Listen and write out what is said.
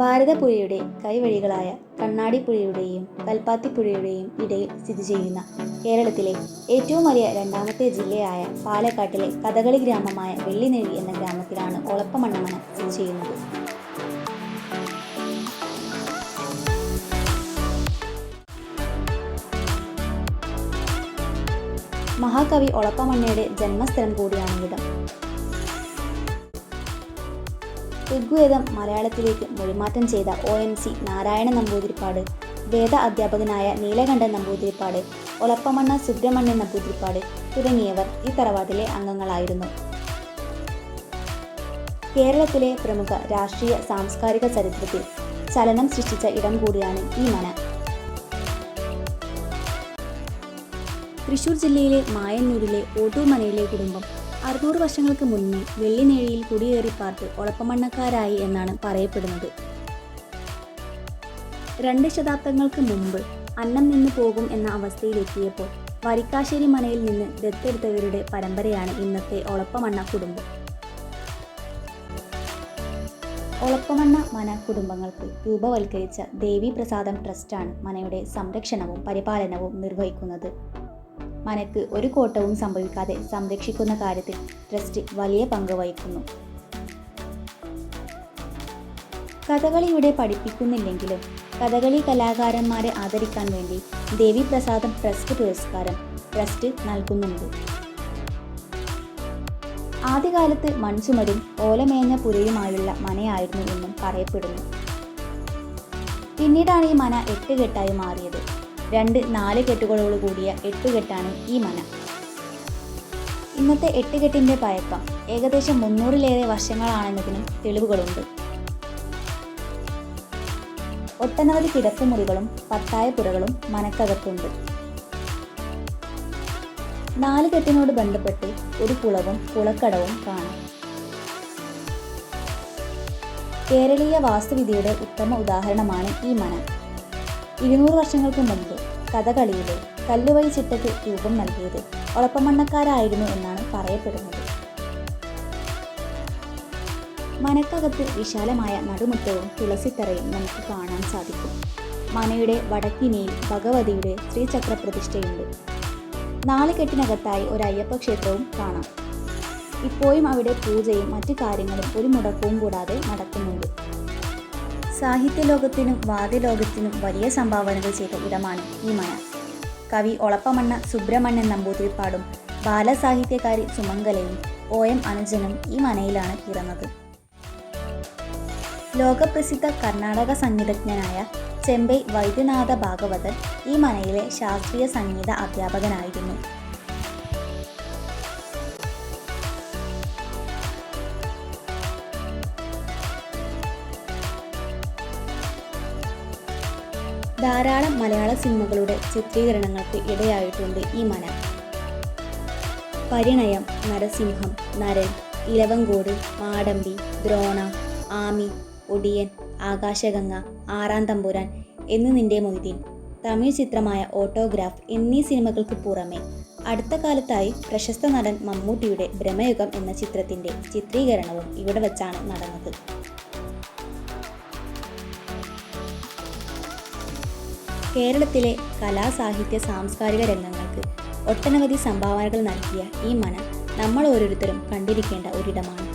ഭാരതപ്പുഴയുടെ കൈവഴികളായ കണ്ണാടിപ്പുഴയുടെയും കൽപ്പാത്തിപ്പുഴയുടെയും ഇടയിൽ സ്ഥിതി ചെയ്യുന്ന കേരളത്തിലെ ഏറ്റവും വലിയ രണ്ടാമത്തെ ജില്ലയായ പാലക്കാട്ടിലെ കഥകളി ഗ്രാമമായ വെള്ളിനേഴി എന്ന ഗ്രാമത്തിലാണ് ഒളപ്പമണ്ണ മന സ്ഥിതി ചെയ്യുന്നത്. മഹാകവി ഒളപ്പമണ്ണയുടെ ജന്മസ്ഥലം കൂടിയാണിവിടം. ഋഗ്വേദം മലയാളത്തിലേക്ക് മൊഴിമാറ്റം ചെയ്ത OMC നാരായണ നമ്പൂതിരിപ്പാട്, വേദ അധ്യാപകനായ നീലകണ്ഠൻ നമ്പൂതിരിപ്പാട്, ഒളപ്പമണ്ണ സുബ്രഹ്മണ്യൻ നമ്പൂതിരിപ്പാട് തുടങ്ങിയവർ ഈ തറവാട്ടിലെ അംഗങ്ങളായിരുന്നു. കേരളത്തിലെ പ്രമുഖ രാഷ്ട്രീയ സാംസ്കാരിക ചരിത്രത്തിൽ ചലനം സൃഷ്ടിച്ച ഇടം കൂടിയാണ് ഈ മന. തൃശൂർ ജില്ലയിലെ മായന്നൂരിലെ ഓട്ടൂർമനയിലെ കുടുംബം 600 വർഷങ്ങൾക്ക് മുന്നേ വെള്ളിനേഴിയിൽ കുടിയേറി പാർത്ത് ഒളപ്പമണ്ണക്കാരായി എന്നാണ് പറയപ്പെടുന്നത്. 2 ശതാബ്ദങ്ങൾക്ക് മുമ്പ് അന്നം നിന്ന് പോകും എന്ന അവസ്ഥയിലെത്തിയപ്പോൾ വരിക്കാശ്ശേരി മനയിൽ നിന്ന് ദത്തെടുത്തവരുടെ പരമ്പരയാണ് ഇന്നത്തെ ഒളപ്പമണ്ണ കുടുംബം. ഒളപ്പമണ്ണ മന കുടുംബങ്ങൾക്ക് രൂപവൽക്കരിച്ച ദേവി പ്രസാദം ട്രസ്റ്റാണ് മനയുടെ സംരക്ഷണവും പരിപാലനവും നിർവഹിക്കുന്നത്. മനക്ക് ഒരു കോട്ടവും സംഭവിക്കാതെ സംരക്ഷിക്കുന്ന കാര്യത്തിൽ ട്രസ്റ്റ് വലിയ പങ്ക് വഹിക്കുന്നു. കഥകളി ഇവിടെ പഠിപ്പിക്കുന്നില്ലെങ്കിലും കഥകളി കലാകാരന്മാരെ ആദരിക്കാൻ വേണ്ടി ദേവി പ്രസാദം ട്രസ്റ്റ് പുരസ്കാരം ട്രസ്റ്റ് നൽകുന്നുണ്ട്. ആദ്യകാലത്ത് മൺചുമരും ഓലമേഞ്ഞ പുരയുമായുള്ള മനയായിരുന്നു എന്നും പറയപ്പെടുന്നു. പിന്നീടാണ് ഈ മന 8 കെട്ടായി മാറിയത്. 2 4 കെട്ടുകളോട് കൂടിയ 8 കെട്ടാണ് ഈ മന. ഇന്നത്തെ 8 കെട്ടിൻ്റെ പഴക്കം ഏകദേശം 300-ലേറെ വർഷങ്ങളാണെന്നതിനും തെളിവുകളുണ്ട്. ഒട്ടനവധി കിടപ്പുമുറികളും പത്തായപ്പുരകളും മനക്കകത്തുണ്ട്. 4 കെട്ടിനോട് ബന്ധപ്പെട്ട് ഒരു കുളവും കുളക്കടവും കാണാം. കേരളീയ വാസ്തുവിദ്യയുടെ ഉത്തമ ഉദാഹരണമാണ് ഈ മന. 200 വർഷങ്ങൾക്ക് മുമ്പ് കഥകളിയിലെ കല്ലുവഴി ചിട്ടയ്ക്ക് രൂപം നൽകിയത് ഒളപ്പമണ്ണക്കാരായിരുന്നു എന്നാണ് പറയപ്പെടുന്നത്. മനക്കകത്ത് വിശാലമായ നടുമുറ്റവും തുളസിത്തറയും നമുക്ക് കാണാൻ സാധിക്കും. മനയുടെ വടക്കിനിയിൽ ഭഗവതിയുടെ ശ്രീചക്ര പ്രതിഷ്ഠയുണ്ട്. 4 കെട്ടിനകത്തായി ഒരു അയ്യപ്പ ക്ഷേത്രവും കാണാം. ഇപ്പോഴും അവിടെ പൂജയും മറ്റു കാര്യങ്ങളും ഒരു മുടക്കവും കൂടാതെ നടക്കുന്നുണ്ട്. സാഹിത്യലോകത്തിനും വാദ്യലോകത്തിനും വലിയ സംഭാവനകൾ ചെയ്ത ഇടമാണ് ഈ മന. കവി ഒളപ്പമണ്ണ സുബ്രഹ്മണ്യൻ നമ്പൂതിരിപ്പാടും ബാലസാഹിത്യകാരി സുമംഗലയും OM അനുജനും ഈ മനയിലാണ് പിറന്നത്. ലോകപ്രസിദ്ധ കർണാടക സംഗീതജ്ഞനായ ചെമ്പൈ വൈദ്യനാഥ ഭാഗവതർ ഈ മനയിലെ ശാസ്ത്രീയ സംഗീത അധ്യാപകനായിരുന്നു. ധാരാളം മലയാള സിനിമകളുടെ ചിത്രീകരണങ്ങൾക്ക് ഇടയായിട്ടുണ്ട് ഈ മന. പരിണയം, നരസിംഹം, നരൻ, ഇലവങ്കോട്, മാടമ്പി, ദ്രോണ, ആമി, ഒടിയൻ, ആകാശഗംഗ, ആറാം തമ്പുരാൻ, എന്ന് നിന്റെ മൊയ്തീൻ, തമിഴ് ചിത്രമായ ഓട്ടോഗ്രാഫ് എന്നീ സിനിമകൾക്ക് പുറമെ അടുത്ത കാലത്തായി പ്രശസ്ത നടൻ മമ്മൂട്ടിയുടെ ബ്രഹ്മയുഗം എന്ന ചിത്രത്തിൻ്റെ ചിത്രീകരണവും ഇവിടെ വച്ചാണ് നടന്നത്. കേരളത്തിലെ കലാ, സാഹിത്യ, സാംസ്കാരിക രംഗങ്ങൾക്ക് ഒട്ടനവധി സംഭാവനകൾ നൽകിയ ഈ മന നമ്മൾ ഓരോരുത്തരും കണ്ടിരിക്കേണ്ട ഒരിടമാണ്.